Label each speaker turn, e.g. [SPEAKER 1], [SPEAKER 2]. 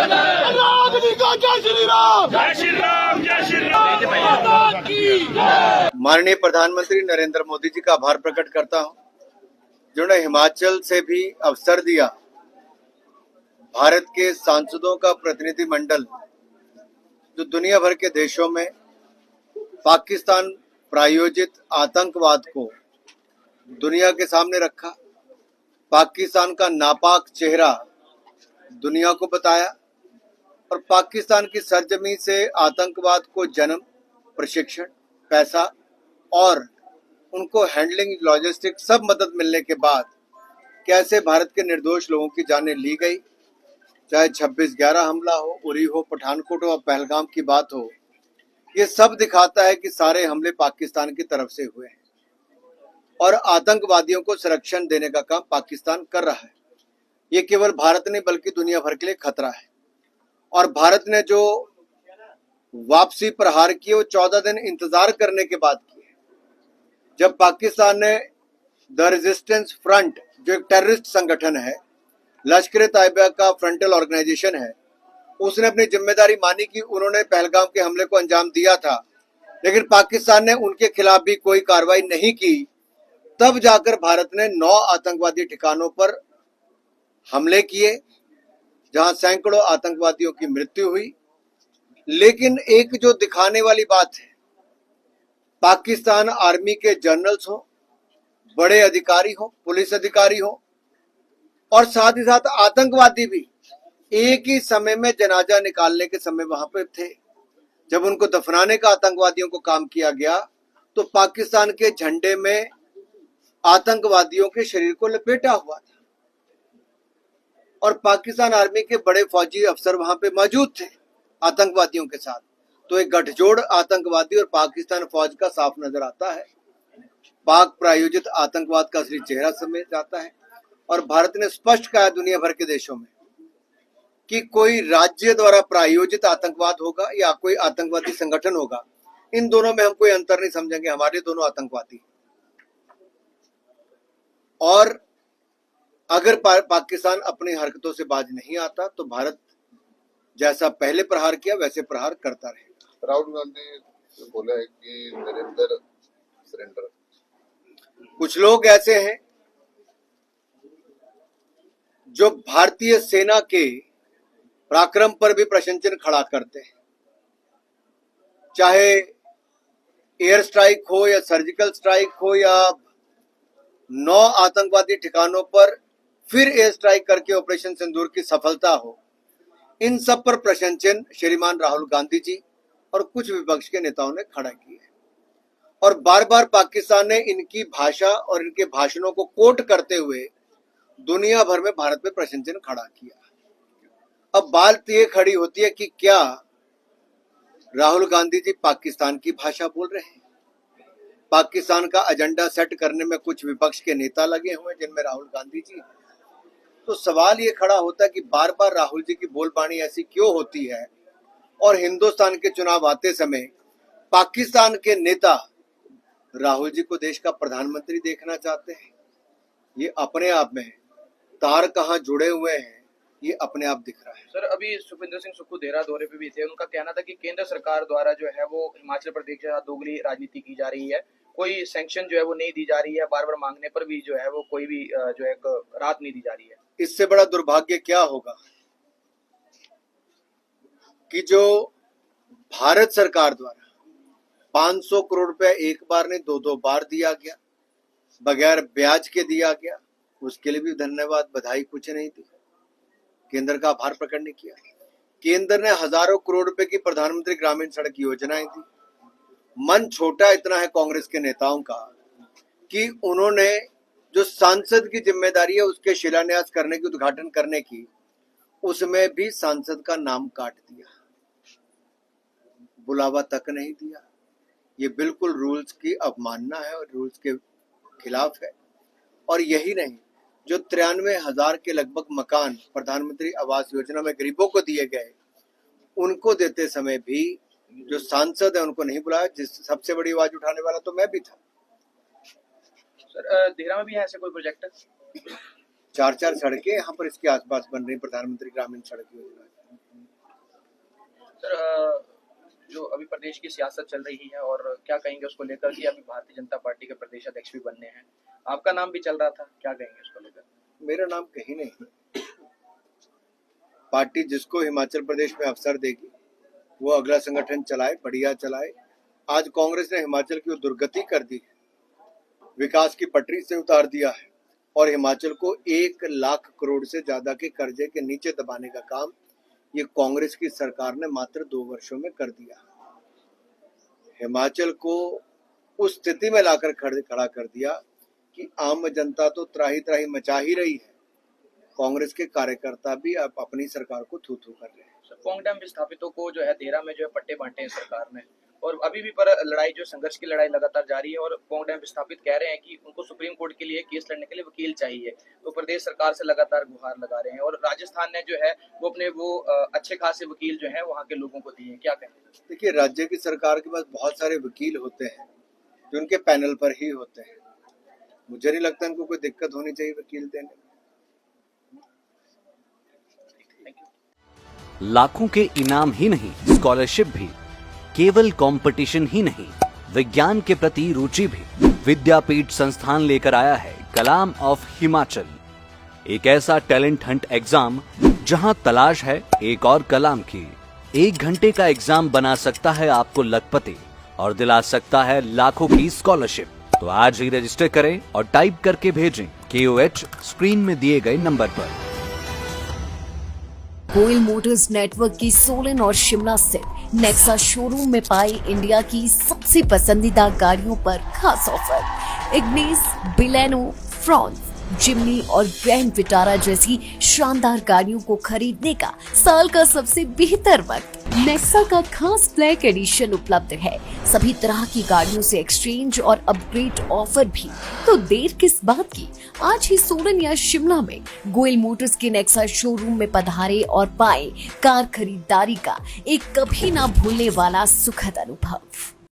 [SPEAKER 1] रागनी का जय श्री राम,
[SPEAKER 2] जय श्री राम, जय श्री राम।
[SPEAKER 1] माता की जय।
[SPEAKER 3] माननीय प्रधानमंत्री नरेंद्र मोदी जी का आभार प्रकट करता हूं, जिन्होंने हिमाचल से भी अवसर दिया। भारत के सांसदों का प्रतिनिधि मंडल जो दुनिया भर के देशों में पाकिस्तान प्रायोजित आतंकवाद को दुनिया के सामने रखा, पाकिस्तान का नापाक चेहरा दुनिया को बताया और पाकिस्तान की सरजमी से आतंकवाद को जन्म, प्रशिक्षण, पैसा और उनको हैंडलिंग, लॉजिस्टिक सब मदद मिलने के बाद कैसे भारत के निर्दोष लोगों की जानें ली गई, चाहे 26/11 हमला हो, उरी हो, पठानकोट हो, पहलगाम की बात हो, ये सब दिखाता है कि सारे हमले पाकिस्तान की तरफ से हुए हैं और आतंकवादियों को संरक्षण देने का काम पाकिस्तान कर रहा है। ये केवल भारत नहीं बल्कि दुनिया भर के लिए खतरा है। और भारत ने जो वापसी प्रहार किए वो 14 दिन इंतजार करने के बाद किए, जब पाकिस्तान ने द रेजिस्टेंस फ्रंट, जो एक टेररिस्ट संगठन है, लश्कर तैयबा का फ्रंटल ऑर्गेनाइजेशन है, उसने अपनी जिम्मेदारी मानी कि उन्होंने पहलगाम के हमले को अंजाम दिया था, लेकिन पाकिस्तान ने उनके खिलाफ भी कोई कार्रवाई नहीं की। तब जाकर भारत ने 9 आतंकवादी ठिकानों पर हमले किए, जहां सैकड़ों आतंकवादियों की मृत्यु हुई। लेकिन एक जो दिखाने वाली बात है, पाकिस्तान आर्मी के जनरल्स हो, बड़े अधिकारी हो, पुलिस अधिकारी हो और साथ ही साथ आतंकवादी भी एक ही समय में जनाजा निकालने के समय वहां पे थे। जब उनको दफनाने का आतंकवादियों को काम किया गया तो पाकिस्तान के झंडे में आतंकवादियों के शरीर को लपेटा हुआ था और पाकिस्तान आर्मी के बड़े फौजी अफसर वहां पे मौजूद थे आतंकवादियों के साथ। तो एक गठजोड़ आतंकवादी और पाकिस्तान फौज का साफ नजर आता है। पाक प्रायोजित आतंकवाद का असली चेहरा समझ जाता है और भारत ने स्पष्ट कहा दुनिया भर के देशों में कि कोई राज्य द्वारा प्रायोजित आतंकवाद होगा या कोई आतंकवादी संगठन होगा, इन दोनों में हम कोई अंतर नहीं समझेंगे। हमारे दोनों आतंकवादी और अगर पाकिस्तान अपनी हरकतों से बाज नहीं आता तो भारत जैसा पहले प्रहार किया वैसे प्रहार करता रहेगा।
[SPEAKER 4] राहुल गांधी बोला है कि नरेंद्र सरेंडर।
[SPEAKER 3] कुछ लोग ऐसे हैं जो भारतीय सेना के पराक्रम पर भी प्रशंसन खड़ा करते हैं, चाहे एयर स्ट्राइक हो या सर्जिकल स्ट्राइक हो या 9 आतंकवादी ठिकानों पर फिर एयर स्ट्राइक करके ऑपरेशन सिंदूर की सफलता हो। इन सब पर प्रशंसन श्रीमान राहुल गांधी जी और कुछ विपक्ष के नेताओं ने खड़ा किया और बार बार पाकिस्तान ने इनकी भाषा और इनके भाषणों को कोट करते हुए दुनिया भर में भारत में प्रशंसन खड़ा किया। अब बात ये खड़ी होती है कि क्या राहुल गांधी जी पाकिस्तान की भाषा बोल रहे हैं? पाकिस्तान का एजेंडा सेट करने में कुछ विपक्ष के नेता लगे हुए जिनमें राहुल गांधी जी। तो सवाल ये खड़ा होता है कि बार बार राहुल जी की बोलबानी ऐसी क्यों होती है और हिंदुस्तान के चुनाव आते समय पाकिस्तान के नेता राहुल जी को देश का प्रधानमंत्री देखना चाहते हैं। ये अपने आप में तार कहाँ जुड़े हुए हैं ये अपने आप दिख रहा है।
[SPEAKER 5] सर, अभी सुखविंदर सिंह सुक्खू देहरा दौरे पे भी थे। उनका कहना था कि केंद्र सरकार द्वारा जो है वो हिमाचल प्रदेश के साथ दोगली राजनीति की जा रही है, कोई सैंक्शन जो है वो नहीं दी जा रही है, बार बार मांगने पर भी जो है वो कोई भी जो है राहत नहीं दी जा रही है।
[SPEAKER 3] इससे बड़ा दुर्भाग्य क्या होगा कि जो भारत सरकार द्वारा 500 करोड़ रुपया एक बार नहीं 2-2 बार दिया गया, बगैर ब्याज के दिया गया, उसके लिए भी धन्यवाद, बधाई कुछ नहीं दी, केंद्र का आभार प्रकट नहीं किया। केंद्र ने हजारों करोड़ रुपए की प्रधानमंत्री ग्रामीण सड़क योजनाएं दी। मन छोटा इतना है कांग्रेस के नेताओं का कि उन्होंने जो सांसद की जिम्मेदारी है उसके शिलान्यास करने की, उद्घाटन करने की, उसमें भी सांसद का नाम काट दिया, बुलावा तक नहीं दिया। ये बिल्कुल रूल्स की अवमानना है और रूल्स के खिलाफ है। और यही नहीं, जो 93,000 के लगभग मकान प्रधानमंत्री आवास योजना में गरीबों को दिए गए, उनको देते समय भी जो सांसद है उनको नहीं बुलाया, जिस सबसे बड़ी आवाज उठाने वाला तो मैं भी था।
[SPEAKER 5] सर, देहरा में भी है ऐसे कोई प्रोजेक्ट?
[SPEAKER 3] 4-4 सड़कें यहाँ पर इसके आसपास बन रही, प्रधानमंत्री ग्रामीण सड़क योजना।
[SPEAKER 5] सर, जो अभी प्रदेश की सियासत चल रही है और क्या कहेंगे उसको लेकर कि अभी भारतीय जनता पार्टी के प्रदेश अध्यक्ष भी बनने हैं, आपका नाम भी चल रहा था, क्या कहेंगे उसको लेकर?
[SPEAKER 3] मेरा नाम कहीं नहीं। पार्टी जिसको हिमाचल प्रदेश में अवसर देगी वो अगला संगठन चलाए, बढ़िया चलाए। आज कांग्रेस ने हिमाचल की दुर्गति कर दी है, विकास की पटरी से उतार दिया है और हिमाचल को 1 लाख करोड़ से ज्यादा के कर्जे के नीचे दबाने का काम ये कांग्रेस की सरकार ने मात्र 2 वर्षों में कर दिया। हिमाचल को उस स्थिति में लाकर खड़ा कर दिया कि आम जनता तो त्राही त्राही मचा ही रही है, कांग्रेस के कार्यकर्ता भी अब अपनी सरकार को थू थू कर रहे हैं।
[SPEAKER 5] पोंग डैम विस्थापितों को जो है देरा में जो है पट्टे बांटे हैं सरकार ने, और अभी भी पर लड़ाई जो संघर्ष की लड़ाई लगातार जारी है और पोंग डैम विस्थापित कह रहे हैं कि उनको सुप्रीम कोर्ट के लिए केस लड़ने के लिए वकील चाहिए, तो प्रदेश सरकार से लगातार गुहार लगा रहे हैं। और राजस्थान ने जो है वो अपने अच्छे खासे वकील जो है वहाँ के लोगों को दिए, क्या कहेंगे?
[SPEAKER 3] देखिए, राज्य की सरकार के पास बहुत सारे वकील होते हैं जो उनके पैनल पर ही होते हैं। मुझे नहीं लगता इनको कोई दिक्कत होनी चाहिए वकील देने में।
[SPEAKER 6] लाखों के इनाम ही नहीं, स्कॉलरशिप भी, केवल कंपटीशन ही नहीं, विज्ञान के प्रति रुचि भी। विद्यापीठ संस्थान लेकर आया है कलाम ऑफ हिमाचल, एक ऐसा टैलेंट हंट एग्जाम जहां तलाश है एक और कलाम की। 1 घंटे का एग्जाम बना सकता है आपको लखपति और दिला सकता है लाखों की स्कॉलरशिप। तो आज ही रजिस्टर करें और टाइप करके भेजें KOH स्क्रीन में दिए गए नंबर पर।
[SPEAKER 7] गोयल मोटर्स नेटवर्क की सोलन और शिमला स्थित नेक्सा शोरूम में पाई इंडिया की सबसे पसंदीदा गाड़ियों पर खास ऑफर। इग्निस, बिलेनो, फ्रॉन्स, जिमनी और ग्रैंड विटारा जैसी शानदार गाड़ियों को खरीदने का साल का सबसे बेहतर वक्त। नेक्सा का खास ब्लैक एडिशन उपलब्ध है। सभी तरह की गाड़ियों से एक्सचेंज और अपग्रेड ऑफर भी। तो देर किस बात की, आज ही सोलन या शिमला में गोयल मोटर्स के नेक्सा शोरूम में पधारे और पाए कार खरीदारी का एक कभी ना भूलने वाला सुखद अनुभव।